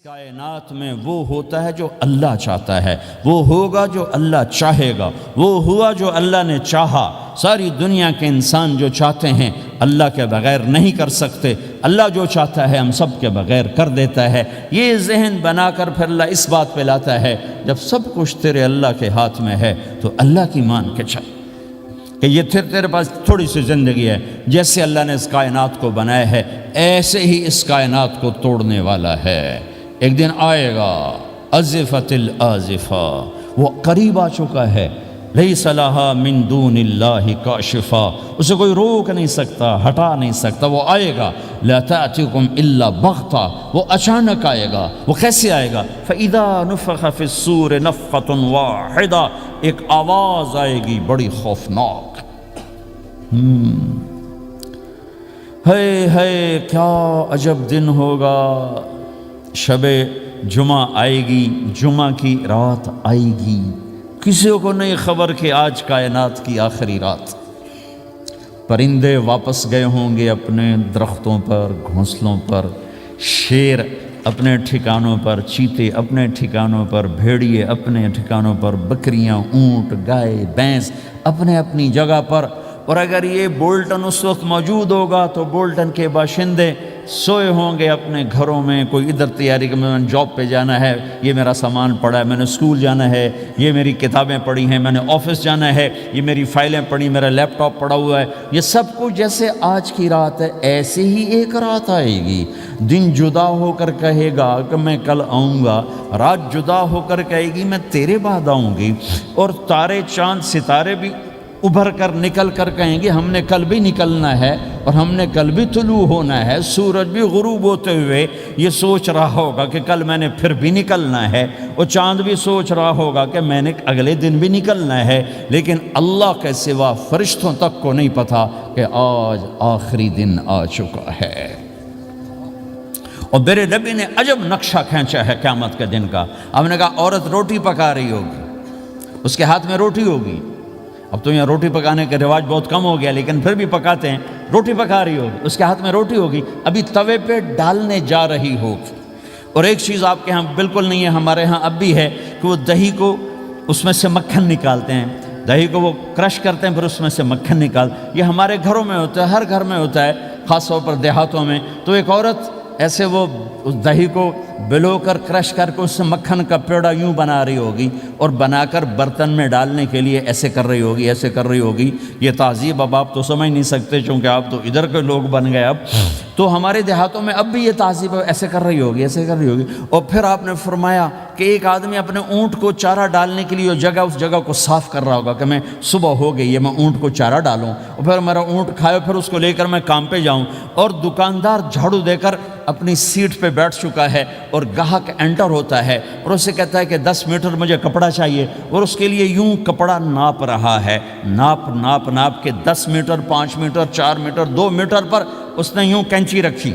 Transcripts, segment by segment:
کائنات میں وہ ہوتا ہے جو اللہ چاہتا ہے، وہ ہوگا جو اللہ چاہے گا، وہ ہوا جو اللہ نے چاہا۔ ساری دنیا کے انسان جو چاہتے ہیں اللہ کے بغیر نہیں کر سکتے، اللہ جو چاہتا ہے ہم سب کے بغیر کر دیتا ہے۔ یہ ذہن بنا کر پھر اللہ اس بات پہ لاتا ہے جب سب کچھ تیرے اللہ کے ہاتھ میں ہے تو اللہ کی مان کے چل کہ یہ تیرے پاس تھوڑی سی زندگی ہے، جیسے اللہ نے اس کائنات کو بنایا ہے ایسے ہی اس کائنات کو توڑنے والا ہے۔ ایک دن آئے گا، ازفت الازفہ، وہ قریب آ چکا ہے، لیس لہا من دون اللہ کاشفہ، اسے کوئی روک نہیں سکتا، ہٹا نہیں سکتا، وہ آئے گا۔ لا تأتیکم الا بغتہ، وہ اچانک آئے گا۔ وہ کیسے آئے گا؟ فَإِذَا نُفِخَ فِي الصُّورِ نَفْخَةٌ وَاحِدَةٌ، ایک آواز آئے گی بڑی خوفناک۔ ہے کیا عجب دن ہوگا، شب جمعہ آئے گی، جمعہ کی رات آئے گی، کسی کو نہیں خبر کہ آج کائنات کی آخری رات۔ پرندے واپس گئے ہوں گے اپنے درختوں پر، گھونسلوں پر، شیر اپنے ٹھکانوں پر، چیتے اپنے ٹھکانوں پر، بھیڑیے اپنے ٹھکانوں پر، بکریاں، اونٹ، گائے، بھینس اپنے اپنی جگہ پر۔ اور اگر یہ بولٹن اس وقت موجود ہوگا تو بولٹن کے باشندے سوئے ہوں گے اپنے گھروں میں، کوئی ادھر تیاری کہ میں نے جاب پہ جانا ہے، یہ میرا سامان پڑا ہے، میں نے اسکول جانا ہے، یہ میری کتابیں پڑھی ہیں، میں نے آفس جانا ہے، یہ میری فائلیں پڑھی، میرا لیپ ٹاپ پڑا ہوا ہے۔ یہ سب کچھ جیسے آج کی رات ہے ایسے ہی ایک رات آئے گی۔ دن جدا ہو کر کہے گا کہ میں کل آؤں گا، رات جدا ہو کر کہے گی میں تیرے بعد آؤں گی، اور تارے چاند ستارے بھی ابھر کر نکل کر کہیں گے ہم نے کل بھی نکلنا ہے اور ہم نے کل بھی طلوع ہونا ہے۔ سورج بھی غروب ہوتے ہوئے یہ سوچ رہا ہوگا کہ کل میں نے پھر بھی نکلنا ہے، اور چاند بھی سوچ رہا ہوگا کہ میں نے اگلے دن بھی نکلنا ہے، لیکن اللہ کے سوا فرشتوں تک کو نہیں پتا کہ آج آخری دن آ چکا ہے۔ اور میرے نبی نے عجب نقشہ کھینچا ہے قیامت کے دن کا۔ ہم نے کہا عورت روٹی پکا رہی ہوگی، اس کے ہاتھ میں روٹی ہوگی۔ اب تو یہاں روٹی پکانے کا رواج بہت کم ہو گیا، لیکن پھر بھی پکاتے ہیں۔ روٹی پکا رہی ہوگی، اس کے ہاتھ میں روٹی ہوگی، ابھی توے پہ ڈالنے جا رہی ہوگی۔ اور ایک چیز آپ کے ہاں بالکل نہیں ہے، ہمارے ہاں اب بھی ہے کہ وہ دہی کو اس میں سے مکھن نکالتے ہیں، دہی کو وہ کرش کرتے ہیں، پھر اس میں سے مکھن نکال۔ یہ ہمارے گھروں میں ہوتا ہے، ہر گھر میں ہوتا ہے، خاص طور پر دیہاتوں میں۔ تو ایک عورت ایسے وہ اس دہی کو بلو کر کرش کر کے اس سے مکھن کا پیڑا یوں بنا رہی ہوگی، اور بنا کر برتن میں ڈالنے کے لیے ایسے کر رہی ہوگی، ایسے کر رہی ہوگی۔ یہ تہذیب اب آپ تو سمجھ نہیں سکتے چونکہ آپ تو ادھر کے لوگ بن گئے اب، تو ہمارے دیہاتوں میں اب بھی یہ تہذیب ایسے کر رہی ہوگی، ایسے کر رہی ہوگی۔ اور پھر آپ نے فرمایا کہ ایک آدمی اپنے اونٹ کو چارہ ڈالنے کے لیے اس جگہ کو صاف کر رہا ہوگا کہ میں صبح ہو گئی ہے، میں اونٹ کو چارہ ڈالوں، اور پھر میرا اونٹ کھائے، پھر اس کو لے کر میں کام پہ جاؤں۔ اور دکاندار جھاڑو دے کر اپنی سیٹ پہ بیٹھ چکا ہے، اور گاہک انٹر ہوتا ہے اور اسے کہتا ہے کہ 10 میٹر مجھے کپڑا چاہیے، اور اس کے لیے یوں کپڑا ناپ رہا ہے، ناپ کے 10 میٹر، 5 میٹر، 4 میٹر، 2 میٹر پر اس نے یوں کینچی رکھی،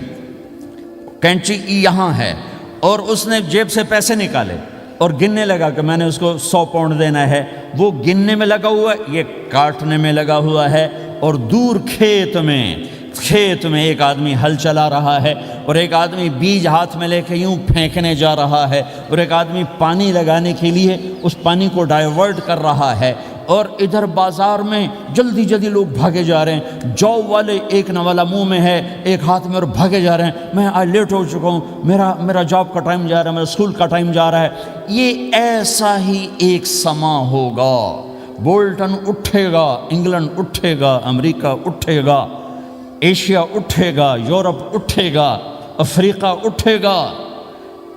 کینچی یہاں ہے، اور اس نے جیب سے پیسے نکالے اور گننے لگا کہ میں نے اس کو 100 پاؤنڈ دینا ہے۔ وہ گننے میں لگا ہوا ہے، یہ کاٹنے میں لگا ہوا ہے، اور دور کھیت میں ایک آدمی ہل چلا رہا ہے، اور ایک آدمی بیج ہاتھ میں لے کے یوں پھینکنے جا رہا ہے، اور ایک آدمی پانی لگانے کے لیے اس پانی کو ڈائیورٹ کر رہا ہے۔ اور ادھر بازار میں جلدی جلدی لوگ بھاگے جا رہے ہیں، جاب والے ایک نوالا منہ میں ہے، ایک ہاتھ میں، اور بھاگے جا رہے ہیں، میں آج لیٹ ہو چکا ہوں، میرا جاب کا ٹائم جا رہا ہے، میرا اسکول کا ٹائم جا رہا ہے۔ یہ ایسا ہی ایک سما ہوگا، بولٹن اٹھے گا، انگلینڈ اٹھے گا، امریکہ اٹھے گا، ایشیا اٹھے گا، یورپ اٹھے گا، افریقہ اٹھے گا،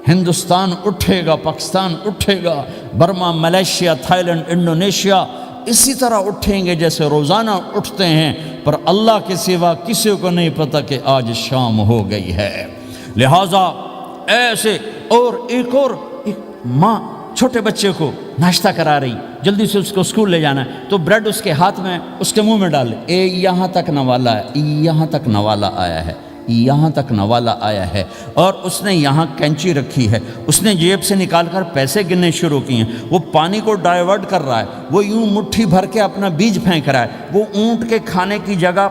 ہندوستان اٹھے گا، پاکستان اٹھے گا، Burma, Malaysia, Thailand, Indonesia اسی طرح اٹھیں گے جیسے روزانہ اٹھتے ہیں، پر اللہ کے سوا کسی کو نہیں پتہ کہ آج شام ہو گئی ہے۔ لہٰذا ایسے، اور ایک ماں چھوٹے بچے کو ناشتہ کرا رہی، جلدی سے اس کو اسکول لے جانا ہے، تو بریڈ اس کے ہاتھ میں، اس کے منہ میں ڈال لے، یہاں تک نوالا ہے، یہاں تک نوالا آیا ہے، یہاں تک نوالا آیا ہے، اور اس نے یہاں کینچی رکھی ہے، اس نے جیب سے نکال کر پیسے گننے شروع کیے ہیں، وہ پانی کو ڈائیورٹ کر رہا ہے، وہ یوں مٹھی بھر کے اپنا بیج پھینک رہا ہے، وہ اونٹ کے کھانے کی جگہ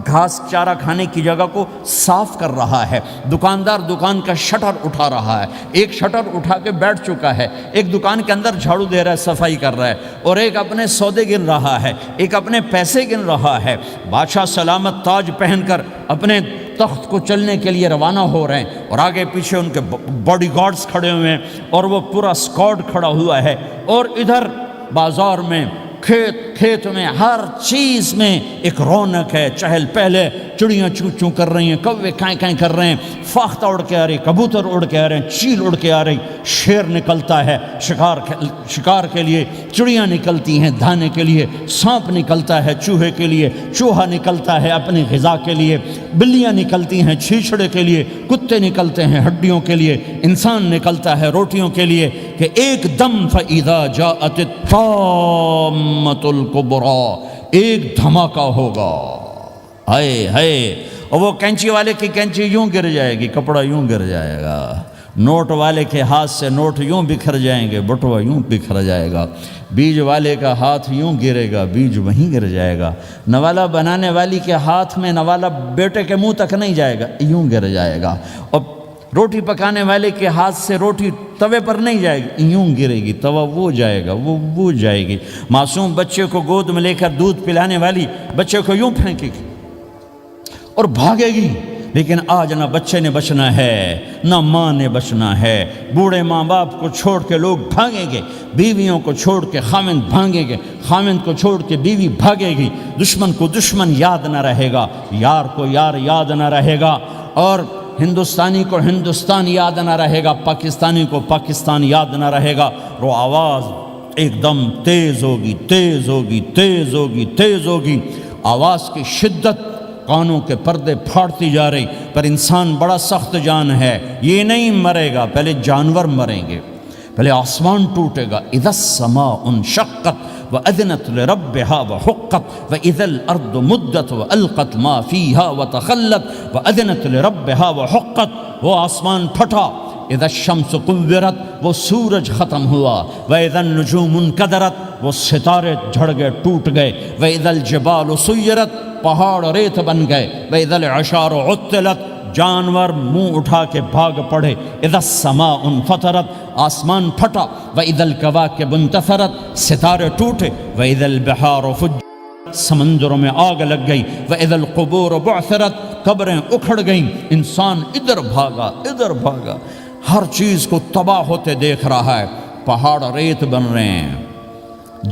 گھاس چارہ کھانے کی جگہ کو صاف کر رہا ہے، دکاندار دکان کا شٹر اٹھا رہا ہے، ایک شٹر اٹھا کے بیٹھ چکا ہے، ایک دکان کے اندر جھاڑو دے رہا ہے، صفائی کر رہا ہے، اور ایک اپنے سودے گن رہا ہے، ایک اپنے پیسے گن رہا ہے۔ بادشاہ سلامت تاج پہن کر اپنے تخت کو چلنے کے لیے روانہ ہو رہے ہیں، اور آگے پیچھے ان کے باڈی گارڈز کھڑے ہوئے ہیں، اور وہ پورا اسکواڈ کھڑا ہوا ہے، اور ادھر بازار میں کھیت میں ہر چیز میں ایک رونق ہے، چہل پہلے، چڑیاں چوں چوں کر رہی ہیں، کوے کائیں کائیں کر رہے ہیں، فاختہ اڑ کے آ رہی، کبوتر اڑ کے آ رہے ہیں، چیل اڑ کے آ رہی، شیر نکلتا ہے شکار کے لیے، چڑیاں نکلتی ہیں دھانے کے لیے، سانپ نکلتا ہے چوہے کے لیے، چوہا نکلتا ہے اپنی غذا کے لیے، بلیاں نکلتی ہیں چھیچڑے کے لیے، کتے نکلتے ہیں ہڈیوں کے لیے، انسان نکلتا ہے روٹیوں کے لیے، کہ ایک دم فَإِذَا جَاءَتِ الطَّامَّةُ الْكُبْرَى، ایک دھماکہ ہوگا، ہائے ہائے، اور وہ کینچی والے کی کینچی یوں گر جائے گی، کپڑا یوں گر جائے گا، نوٹ والے کے ہاتھ سے نوٹ یوں بکھر جائیں گے، بٹوا یوں بکھر جائے گا، بیج والے کا ہاتھ یوں گرے گا، بیج وہیں گر جائے گا، نوالا بنانے والی کے ہاتھ میں نوالا بیٹے کے منہ تک نہیں جائے گا، یوں گر جائے گا، اور روٹی پکانے والے کے ہاتھ سے روٹی توے پر نہیں جائے گی، یوں گرے گی، توا وہ جائے گا، وہ جائے گی، معصوم بچے کو گود میں لے کر دودھ پلانے والی بچے کو یوں پھینکے گی اور بھاگے گی، لیکن آج نہ بچے نے بچنا ہے، نہ ماں نے بچنا ہے، بوڑھے ماں باپ کو چھوڑ کے لوگ بھاگیں گے، بیویوں کو چھوڑ کے خامند بھاگیں گے، خامند کو چھوڑ کے بیوی بھاگے گی، دشمن کو دشمن یاد نہ رہے گا، یار کو یار یاد نہ رہے گا، اور ہندوستانی کو ہندوستان یاد نہ رہے گا، پاکستانی کو پاکستان یاد نہ رہے گا، وہ آواز ایک دم تیز ہوگی، تیز ہوگی، تیز ہوگی، تیز ہوگی، آواز کی شدت کانوں کے پردے پھاڑتی جا رہی، پر انسان بڑا سخت جان ہے، یہ نہیں مرے گا، پہلے جانور مریں گے، پہلے آسمان ٹوٹے گا، اذا السماء انشقت وَأَذِنَتْ لِرَبِّهَا وَحُقَّتْ وَإِذَا الْأَرْضُ مُدَّتْ وَأَلْقَتْ مَا فِيهَا وَتَخَلَّتْ وَأَذِنَتْ لِرَبِّهَا وَحُقَّتْ، وہ آسمان پھٹا، اذا الشمس قُوِّرَتْ، وہ سورج ختم ہوا، وَإِذَا النُّجُومُ انْكَدَرَتْ، وہ ستارے جھڑ گئے ٹوٹ گئے، وَإِذَا الْجِبَالُ سُيِّرَتْ، پہاڑ ریت بن گئے، وَإِذَا الْعِشَارُ عُطِّلَتْ، جانور منہ اٹھا کے بھاگ پڑے، اذا السماء انفطرت، آسمان پھٹا، وَإِذَا الْكَوَاكِبُ انتثرت، ستارے ٹوٹے، وَإِذَا الْبِحَارُ فُجِّرَتْ، سمندروں میں آگ لگ گئی، وَإِذَا الْقُبُورُ بُعْثِرَتْ، قبریں اکھڑ گئیں، انسان ادھر بھاگا ادھر بھاگا، ہر چیز کو تباہ ہوتے دیکھ رہا ہے، پہاڑ ریت بن رہے ہیں،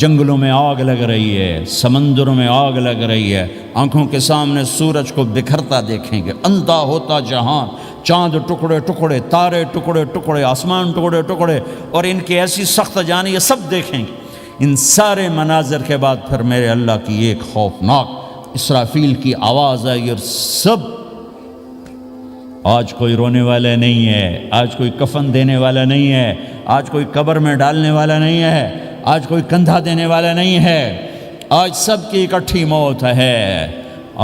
جنگلوں میں آگ لگ رہی ہے، سمندروں میں آگ لگ رہی ہے، آنکھوں کے سامنے سورج کو بکھرتا دیکھیں گے، اندھا ہوتا جہان، چاند ٹکڑے ٹکڑے، تارے ٹکڑے ٹکڑے، آسمان ٹکڑے ٹکڑے، اور ان کی ایسی سخت جان، یہ سب دیکھیں گے۔ ان سارے مناظر کے بعد پھر میرے اللہ کی ایک خوفناک اسرافیل کی آواز آئی، اور سب، آج کوئی رونے والا نہیں ہے، آج کوئی کفن دینے والا نہیں ہے، آج کوئی قبر میں ڈالنے والا نہیں ہے، آج کوئی کندھا دینے والا نہیں ہے، آج سب کی اکٹھی موت ہے،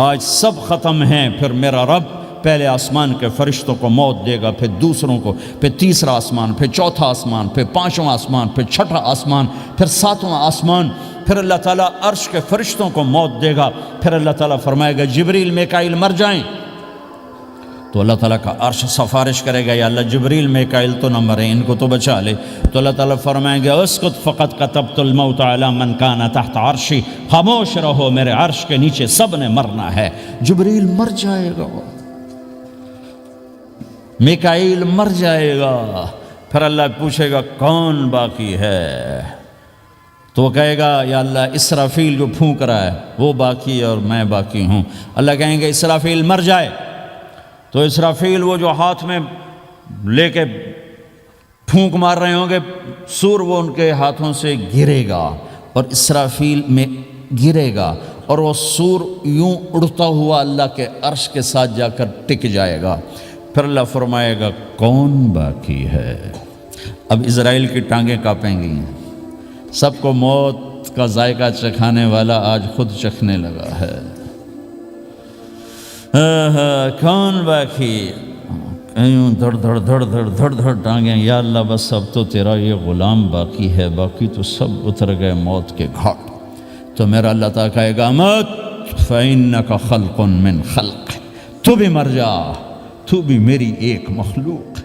آج سب ختم ہیں۔ پھر میرا رب پہلے آسمان کے فرشتوں کو موت دے گا، پھر دوسروں کو، پھر تیسرا آسمان، پھر چوتھا آسمان، پھر پانچواں آسمان، پھر چھٹا آسمان، پھر ساتواں آسمان، پھر اللہ تعالیٰ عرش کے فرشتوں کو موت دے گا، پھر اللہ تعالیٰ فرمائے گا جبریل میکائیل مر جائیں، تو اللہ تعالیٰ کا عرش سفارش کرے گا، یا اللہ جبریل میکائیل تو نہ مریں، ان کو تو بچا لے، تو اللہ تعالیٰ فرمائیں گے اسکت فقط کتبت الموت علی من کان تحت عرشی، خاموش رہو، میرے عرش کے نیچے سب نے مرنا ہے۔ جبریل مر جائے گا، میکائیل مر جائے گا، پھر اللہ پوچھے گا کون باقی ہے، تو وہ کہے گا یا اللہ اسرافیل جو پھونک رہا ہے وہ باقی ہے اور میں باقی ہوں۔ اللہ کہیں گے اسرافیل مر جائے، تو اسرافیل وہ جو ہاتھ میں لے کے پھونک مار رہے ہوں گے سور، وہ ان کے ہاتھوں سے گرے گا اور اسرافیل میں گرے گا، اور وہ سور یوں اڑتا ہوا اللہ کے عرش کے ساتھ جا کر ٹک جائے گا۔ پھر اللہ فرمائے گا کون باقی ہے؟ اب اسرائیل کی ٹانگیں کانپیں گی، سب کو موت کا ذائقہ چکھانے والا آج خود چکھنے لگا ہے۔ کون باقی؟ یوں دھڑ دھڑ دھڑ دھڑ دھڑ دھڑ ٹانگیں، یا اللہ بس اب تو تیرا یہ غلام باقی ہے، باقی تو سب اتر گئے موت کے گھاٹ۔ تو میرا اللہ تعالیٰ کہے گا مت فَإِنَّكَ خَلْقٌ مِّن خَلْقِ، تو بھی مر جا، تو بھی میری ایک مخلوق